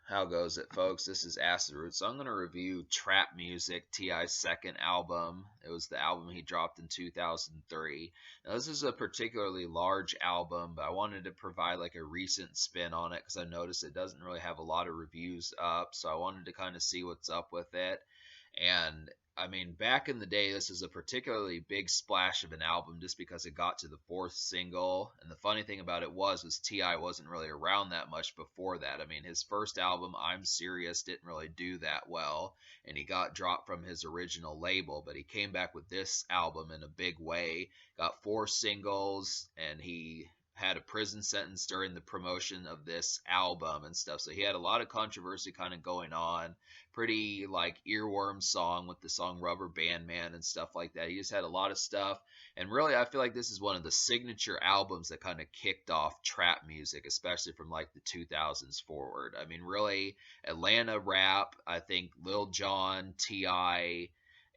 How goes it, folks? This is Acid Root. So I'm going to review Trap Music, T.I.'s second album. It was the album he dropped in 2003. Now, this is a particularly large album, but I wanted to provide like a recent spin on it because I noticed it doesn't really have a lot of reviews up. So I wanted to kind of see what's up with it. And I mean, back in the day, this was a particularly big splash of an album just because it got to the fourth single. And the funny thing about it was T.I. wasn't really around that much before that. I mean, his first album, I'm Serious, didn't really do that well, and he got dropped from his original label. But he came back with this album in a big way, got four singles, and he had a prison sentence during the promotion of this album and stuff. So he had a lot of controversy kind of going on. Pretty like earworm song with the song Rubber Band Man and stuff like that. He just had a lot of stuff. And really, I feel like this is one of the signature albums that kind of kicked off trap music, especially from like the 2000s forward. I mean, really, Atlanta rap, I think Lil Jon, T.I.,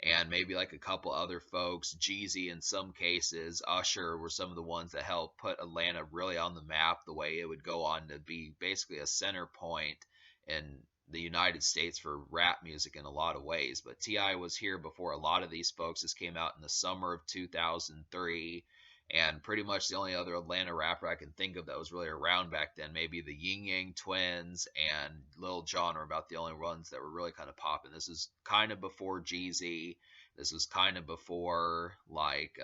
and maybe like a couple other folks, Jeezy in some cases, Usher were some of the ones that helped put Atlanta really on the map the way it would go on to be basically a center point in the United States for rap music in a lot of ways. But T.I. was here before a lot of these folks. This came out in the summer of 2003. And pretty much the only other Atlanta rapper I can think of that was really around back then, maybe the Ying Yang Twins and Lil Jon were about the only ones that were really kind of popping. This was kind of before Jeezy. This was kind of before like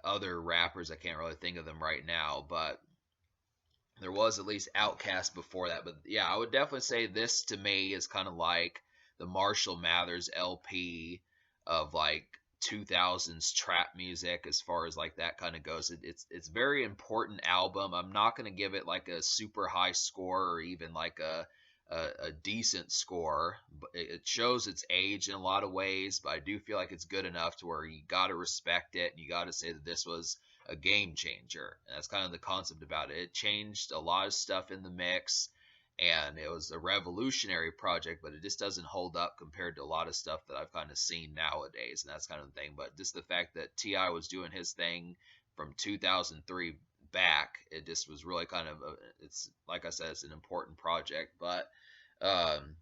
other rappers. I can't really think of them right now, but there was at least Outcast before that. But yeah, I would definitely say this to me is kind of like the Marshall Mathers LP of like 2000s trap music as far as like that kind of goes. It's very important album. I'm not going to give it like a super high score or even like a decent score. It shows its age in a lot of ways, but I do feel like it's good enough to where you got to respect it and you got to say that this was a game changer. And that's kind of the concept about it. It changed a lot of stuff in the mix, and it was a revolutionary project, but it just doesn't hold up compared to a lot of stuff that I've kind of seen nowadays. And that's kind of the thing. But just the fact that T.I. was doing his thing from 2003 back, it just was really kind of it's like I said, it's an important project. But um,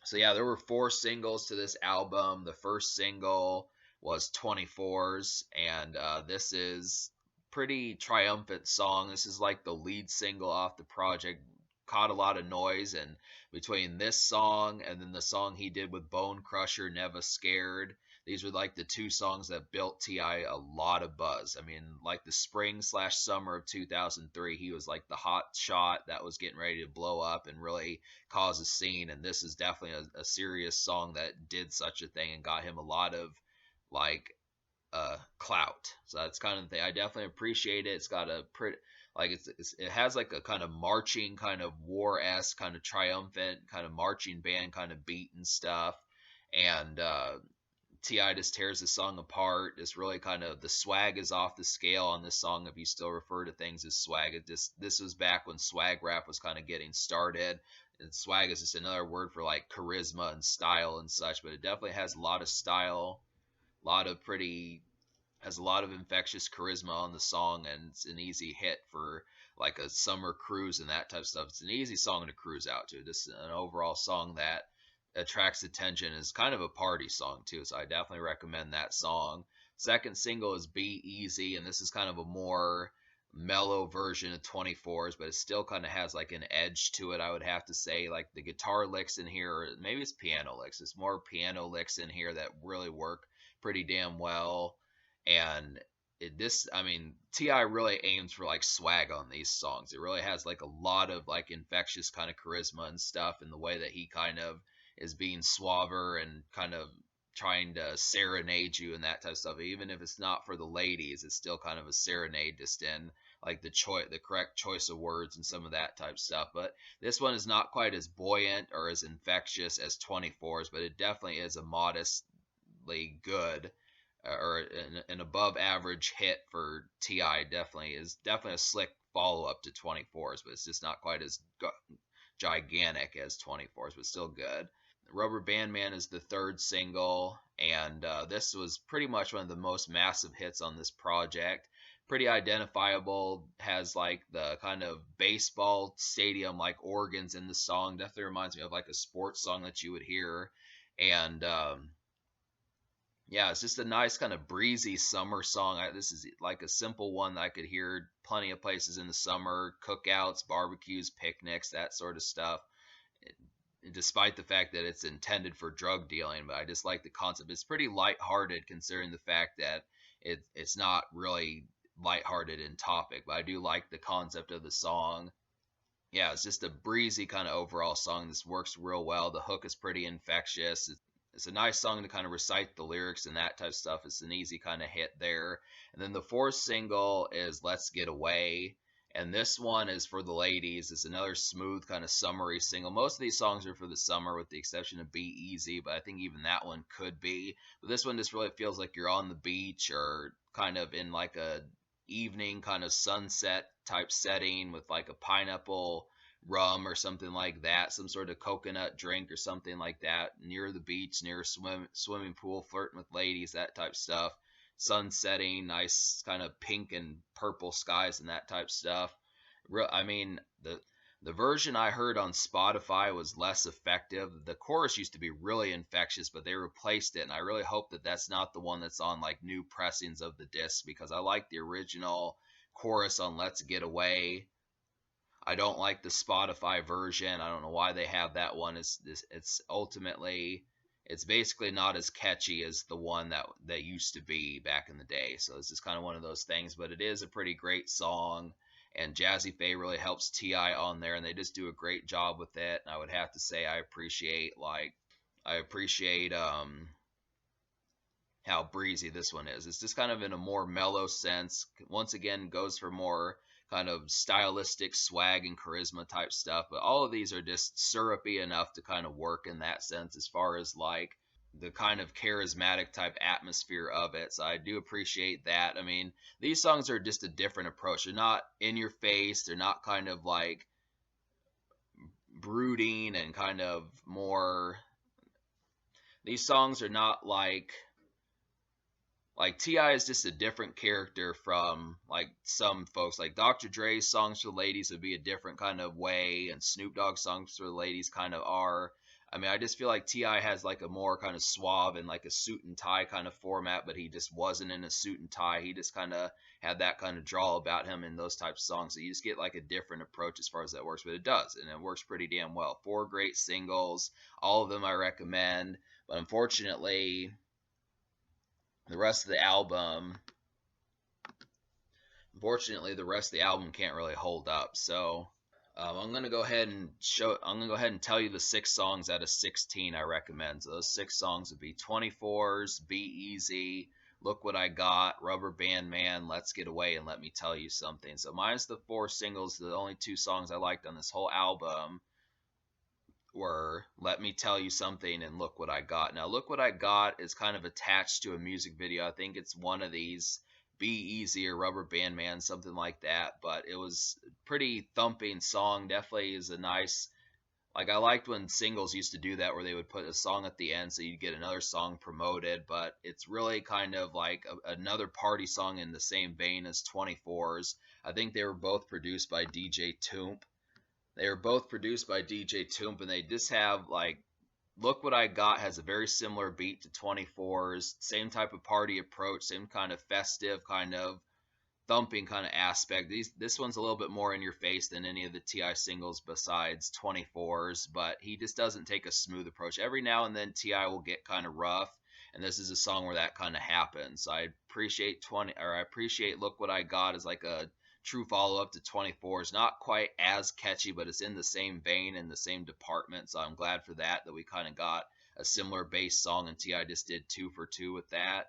so yeah, there were four singles to this album. The first single was 24s, and this is pretty triumphant song. This is like the lead single off the project. Caught a lot of noise, and between this song and then the song he did with Bone Crusher, Never Scared, these were like the two songs that built T.I. a lot of buzz. I mean, like the spring slash summer of 2003, he was like the hot shot that was getting ready to blow up and really cause a scene. And this is definitely a serious song that did such a thing and got him a lot of like clout. So that's kind of the thing. I definitely appreciate it. It's got a pretty like it has like a kind of marching, kind of war-esque, kind of triumphant, kind of marching band kind of beat and stuff. And Ti just tears the song apart. It's really kind of the swag is off the scale on this song. If you still refer to things as swag, this was back when swag rap was kind of getting started. And swag is just another word for like charisma and style and such. But it definitely has a lot of style, a lot of pretty has a lot of infectious charisma on the song, and it's an easy hit for like a summer cruise and that type of stuff. It's an easy song to cruise out to. Just an overall song that attracts attention. Is kind of a party song too, so I definitely recommend that song. Second single is Be Easy, and this is kind of a more mellow version of 24s, but it still kind of has like an edge to it, I would have to say. Like the guitar licks in here, or maybe it's piano licks. It's more piano licks in here that really work pretty damn well. And I mean, Ti really aims for like swag on these songs. It really has like a lot of like infectious kind of charisma and stuff in the way that he kind of is being suaver and kind of trying to serenade you and that type of stuff. Even if it's not for the ladies, it's still kind of a serenade, just in like the correct choice of words and some of that type of stuff. But this one is not quite as buoyant or as infectious as 24s, but it definitely is a modestly good or an above average hit for Ti. Definitely a slick follow up to 24s, but it's just not quite as gigantic as 24s, but still good. Rubber Band Man is the third single, and this was pretty much one of the most massive hits on this project. pretty identifiable. Has like the kind of baseball stadium like organs in the song. Definitely reminds me of like a sports song that you would hear. And yeah, it's just a nice kind of breezy summer song. This is like a simple one that I could hear plenty of places in the summer, cookouts, barbecues, picnics, that sort of stuff. Despite the fact that it's intended for drug dealing, but I just like the concept. It's pretty lighthearted considering the fact that it's not really lighthearted in topic, but I do like the concept of the song. Yeah, it's just a breezy kind of overall song. This works real well. The hook is pretty infectious. It's a nice song to kind of recite the lyrics and that type of stuff. It's an easy kind of hit there. And then the fourth single is Let's Get Away. And this one is for the ladies. It's another smooth kind of summery single. Most of these songs are for the summer with the exception of Be Easy, but I think even that one could be. But this one just really feels like you're on the beach or kind of in like a evening kind of sunset type setting with like a pineapple rum or something like that, some sort of coconut drink or something like that, near the beach, near a swimming pool, flirting with ladies, that type stuff. Sun setting, nice kind of pink and purple skies and that type stuff. I mean, the version I heard on Spotify was less effective. The chorus used to be really infectious, but they replaced it, and I really hope that that's not the one that's on like new pressings of the disc because I like the original chorus on Let's Get Away. I don't like the Spotify version. I don't know why they have that one. It's ultimately it's basically not as catchy as the one that used to be back in the day. So it's just kind of one of those things, but it is a pretty great song. And Jazzy Faye really helps Ti on there, and they just do a great job with it. And I would have to say I appreciate how breezy this one is. It's just kind of in a more mellow sense. Once again, goes for more kind of stylistic swag and charisma type stuff. But all of these are just syrupy enough to kind of work in that sense as far as like the kind of charismatic type atmosphere of it. So I do appreciate that. I mean, these songs are just a different approach. They're not in your face. They're not kind of like brooding and kind of more. These songs are not like Ti is just a different character from like some folks. Like Dr. Dre's songs for the ladies would be a different kind of way, and Snoop Dogg's songs for the ladies kind of are. I mean, I just feel like Ti has like a more kind of suave and like a suit and tie kind of format, but he just wasn't in a suit and tie. He just kind of had that kind of drawl about him in those types of songs. So you just get like a different approach as far as that works, but it does, and it works pretty damn well. Four great singles, all of them I recommend, but the rest of the album the rest of the album can't really hold up. So I'm gonna go ahead and tell you the 6 songs out of 16 I recommend. So those 6 songs would be 24's, Be Easy, Look What I Got, Rubber Band Man, Let's Get Away, and Let Me Tell You Something. So minus the 4 singles, the only 2 songs I liked on this whole album were Let Me Tell You Something and Look What I Got. Now, Look What I Got is kind of attached to a music video. I think it's one of these, Be Easy or Rubber Band Man, something like that. But it was a pretty thumping song. Definitely is a nice, like I liked when singles used to do that where they would put a song at the end so you'd get another song promoted. But it's really kind of like another party song in the same vein as 24's. I think they were both produced by DJ Toomp. They were both produced by DJ Toomp, and they just have like Look What I Got has a very similar beat to 24's, same type of party approach, same kind of festive, kind of thumping kind of aspect. This one's a little bit more in your face than any of the Ti singles besides 24's, but he just doesn't take a smooth approach. Every now and then Ti will get kind of rough, and this is a song where that kind of happens. So I appreciate Look What I Got as like a true follow up to 24. It's not quite as catchy, but it's in the same vein and the same department. So I'm glad for that we kind of got a similar bass song, and Ti just did 2 for 2 with that.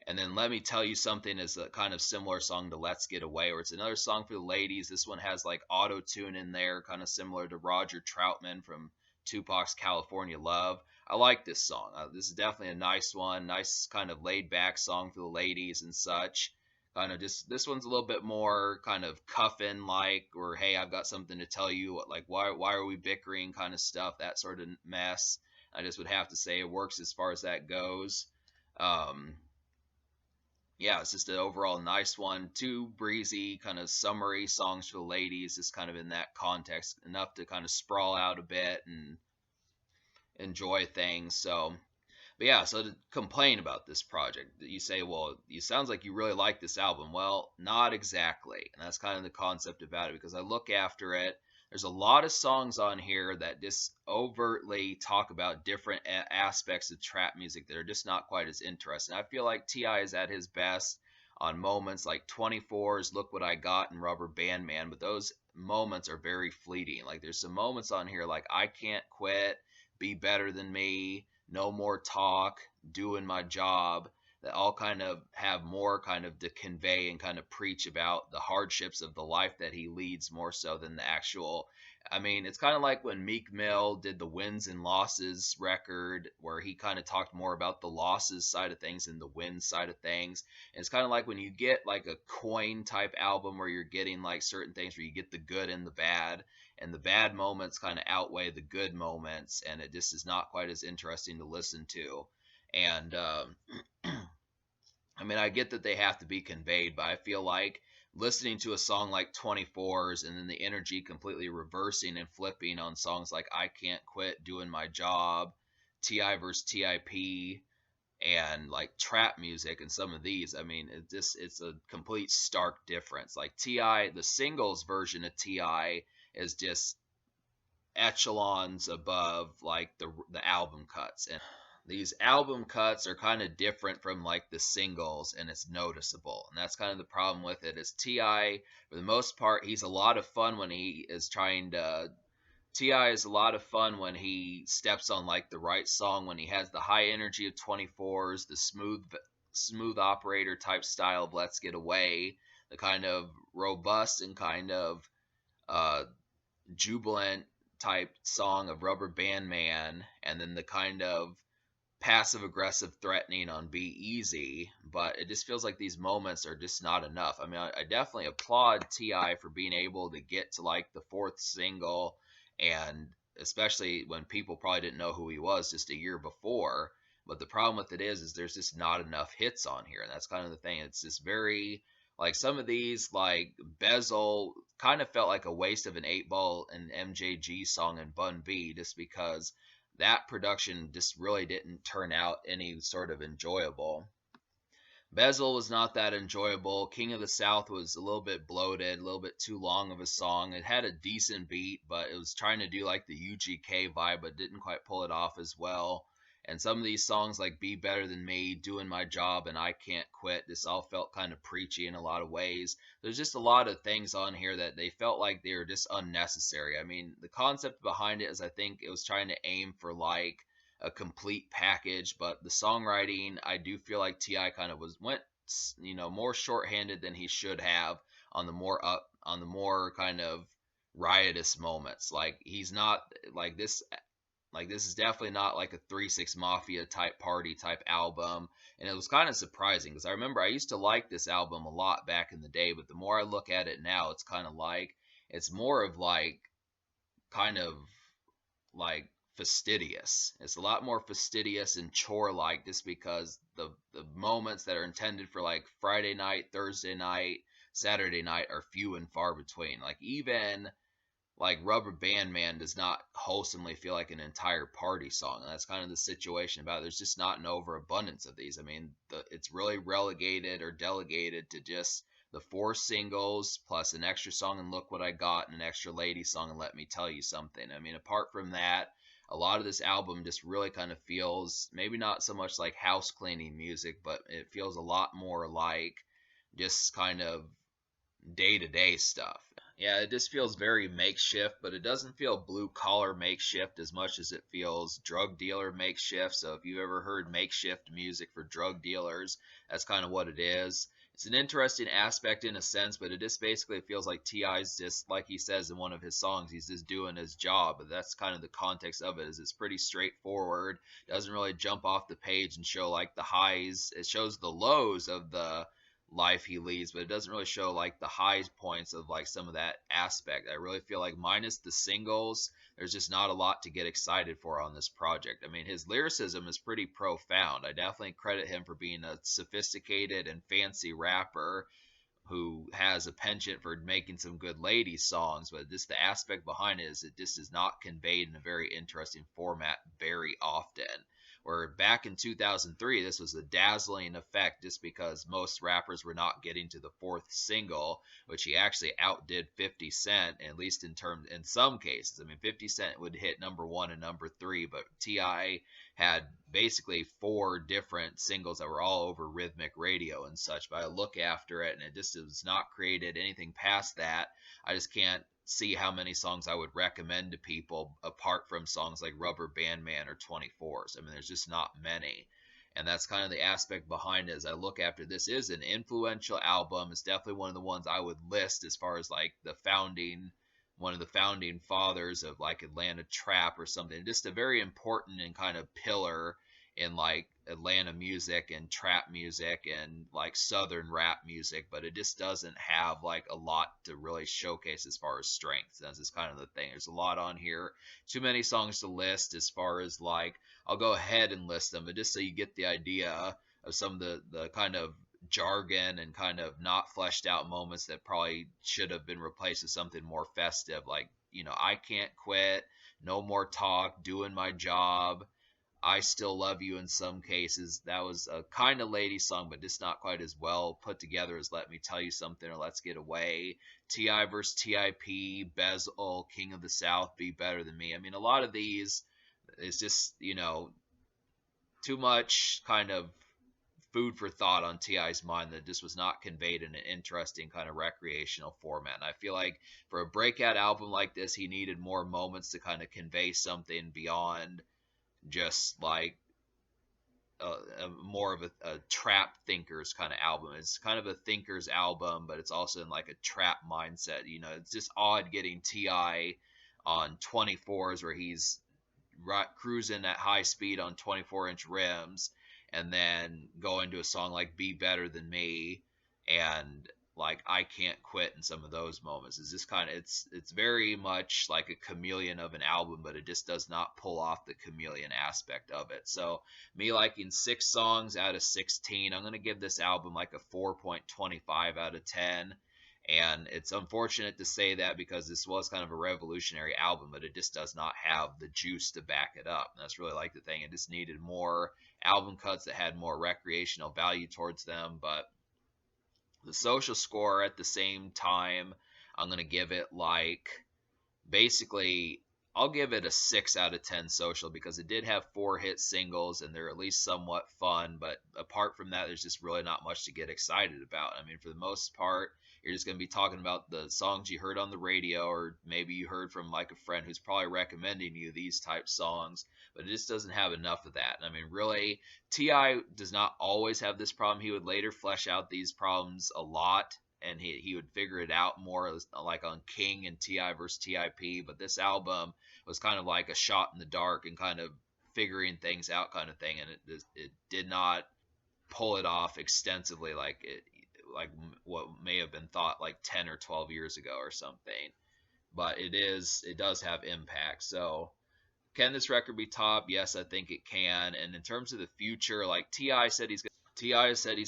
And then Let Me Tell You Something is a kind of similar song to Let's Get Away, where it's another song for the ladies. This one has like auto tune in there, kind of similar to Roger Troutman from Tupac's California Love. I like this song. This is definitely a nice one, nice kind of laid back song for the ladies and such. Kind of just this one's a little bit more kind of cuffing like, or hey, I've got something to tell you, like why are we bickering kind of stuff, that sort of mess. I just would have to say it works as far as that goes. yeah, it's just an overall nice one. Two breezy, kind of summery songs for the ladies, just kind of in that context, enough to kind of sprawl out a bit and enjoy things. So, but yeah, so to complain about this project, you say, well, it sounds like you really like this album. Well, not exactly. And that's kind of the concept about it because I look after it. There's a lot of songs on here that just overtly talk about different aspects of trap music that are just not quite as interesting. I feel like T.I. is at his best on moments like 24's Look What I Got and Rubber Band Man, but those moments are very fleeting. Like there's some moments on here like I Can't Quit, Be Better Than Me, No More Talk, Doing My Job, that all kind of have more kind of to convey and kind of preach about the hardships of the life that he leads more so than the actual. I mean, it's kind of like when Meek Mill did the wins and losses record, where he kind of talked more about the losses side of things and the wins side of things. And it's kind of like when you get like a coin type album where you're getting like certain things where you get the good and the bad, and the bad moments kind of outweigh the good moments, and it just is not quite as interesting to listen to. And I mean, I get that they have to be conveyed, but I feel like listening to a song like 24's and then the energy completely reversing and flipping on songs like I Can't Quit, Doing My Job, T.I. versus TIP, and like trap music and some of these, I mean, it's a complete stark difference. Like Ti, the singles version of Ti is just echelons above like the album cuts, and these album cuts are kind of different from like the singles, and it's noticeable. And that's kind of the problem with it. Is Ti, for the most part, he's a lot of fun when he is trying to Ti is a lot of fun when he steps on like the right song, when he has the high energy of 24's, the smooth operator type style of Let's Get Away, the kind of robust and kind of uh, jubilant type song of Rubber Band Man, and then the kind of passive aggressive threatening on Be Easy. But it just feels like these moments are just not enough. I mean, I definitely applaud Ti for being able to get to like the fourth single, and especially when people probably didn't know who he was just a year before. But the problem with it is there's just not enough hits on here, and that's kind of the thing. It's just very like some of these, like Bezel, kind of felt like a waste of an 8 Ball and MJG song and Bun B, just because that production just really didn't turn out any sort of enjoyable. Bezel was not that enjoyable. King of the South was a little bit bloated, a little bit too long of a song. It had a decent beat, but it was trying to do like the UGK vibe, but didn't quite pull it off as well. And some of these songs like Be Better Than Me, Doing My Job, and I Can't Quit, this all felt kind of preachy in a lot of ways. There's just a lot of things on here that they felt like they were just unnecessary. I mean, the concept behind it is I think it was trying to aim for like a complete package, but the songwriting, I do feel like Ti kind of went more shorthanded than he should have on the more kind of riotous moments. Like he's not like this like this is definitely not like a 3 6 Mafia type party type album, and it was kind of surprising because I remember I used to like this album a lot back in the day, but the more I look at it now, it's kind of like it's more of like kind of like fastidious. It's a lot more fastidious and chore like, just because the moments that are intended for like Friday night, Thursday night, Saturday night are few and far between. Like even like Rubber Band Man does not wholesomely feel like an entire party song, and that's kind of the situation about it. There's just not an overabundance of these. I mean, it's really relegated or delegated to just the four singles plus an extra song and Look What I Got, and an extra lady song and Let Me Tell You Something. I mean, apart from that, a lot of this album just really kind of feels maybe not so much like house cleaning music, but it feels a lot more like just kind of day to day stuff. Yeah, it just feels very makeshift, but it doesn't feel blue collar makeshift as much as it feels drug dealer makeshift. So if you've ever heard makeshift music for drug dealers, that's kind of what it is. It's an interesting aspect in a sense, but it just basically feels like T.I.'s just, like he says in one of his songs, he's just doing his job. But that's kind of the context of it, is it's pretty straightforward. Doesn't really jump off the page and show like the highs. It shows the lows of the life he leads, but it doesn't really show like the high points of like some of that aspect. I really feel like minus the singles, there's just not a lot to get excited for on this project. I mean, his lyricism is pretty profound. I definitely credit him for being a sophisticated and fancy rapper who has a penchant for making some good lady songs, but just the aspect behind it is it just is not conveyed in a very interesting format very often. Where back in 2003, this was a dazzling effect just because most rappers were not getting to the fourth single, which he actually outdid 50 Cent, at least in some cases. I mean, 50 Cent would hit number one and number three, but T.I. had basically four different singles that were all over rhythmic radio and such. But I look after it and it just has not created anything past that. I just can't see how many songs I would recommend to people apart from songs like Rubber Band Man or 24s. I mean, there's just not many. And that's kind of the aspect behind it as I look after this is an influential album. It's definitely one of the ones I would list as far as like the founding one of the founding fathers of like Atlanta trap or something. Just a very important and kind of pillar in like Atlanta music and trap music and like southern rap music, but it just doesn't have like a lot to really showcase as far as strength. That's just kind of the thing. There's a lot on here. Too many songs to list as far as like I'll go ahead and list them, but just so you get the idea of some of the kind of jargon and kind of not fleshed out moments that probably should have been replaced with something more festive, like, I can't quit, no more talk, doing my job, I still love you in some cases. That was a kind of lady song, but just not quite as well put together as Let Me Tell You Something or Let's Get Away. T.I. versus T.I.P., Bezel, King of the South, Be Better Than Me. I mean, a lot of these is just, too much kind of food for thought on T.I.'s mind that just was not conveyed in an interesting kind of recreational format. And I feel like for a breakout album like this, he needed more moments to kind of convey something beyond just like more of a trap thinkers kind of album. It's kind of a thinkers album, but it's also in like a trap mindset. It's just odd getting T.I. on 24s where he's cruising at high speed on 24-inch rims and then go into a song like Be Better Than Me and like I Can't Quit in some of those moments. It's just kind of it's very much like a chameleon of an album, but it just does not pull off the chameleon aspect of it. So me liking 6 songs out of 16, I'm gonna give this album like a 4.25 out of 10. And it's unfortunate to say that because this was kind of a revolutionary album, but it just does not have the juice to back it up. And that's really like the thing. It just needed more album cuts that had more recreational value towards them. But the social score at the same time, I'm going to give it like basically I'll give it a 6 out of 10 social because it did have 4 hit singles and they're at least somewhat fun. But apart from that, there's just really not much to get excited about. I mean, for the most part, you're just going to be talking about the songs you heard on the radio, or maybe you heard from like a friend who's probably recommending you these type songs, but it just doesn't have enough of that. I mean, really, T.I. does not always have this problem. He would later flesh out these problems a lot and he would figure it out more like on King and T.I. versus T.I.P. But this album was kind of like a shot in the dark and kind of figuring things out kind of thing, and it did not pull it off extensively like what may have been thought like 10 or 12 years ago or something. But it does have impact. So can this record be top? Yes, I think it can. And in terms of the future, like T.I. said he's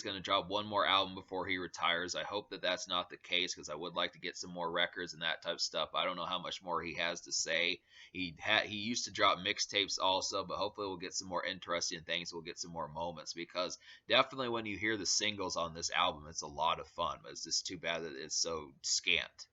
going to drop one more album before he retires. I hope that that's not the case because I would like to get some more records and that type of stuff. I don't know how much more he has to say. He used to drop mixtapes also, but hopefully we'll get some more interesting things. We'll get some more moments because definitely when you hear the singles on this album, it's a lot of fun. But it's just too bad that it's so scant.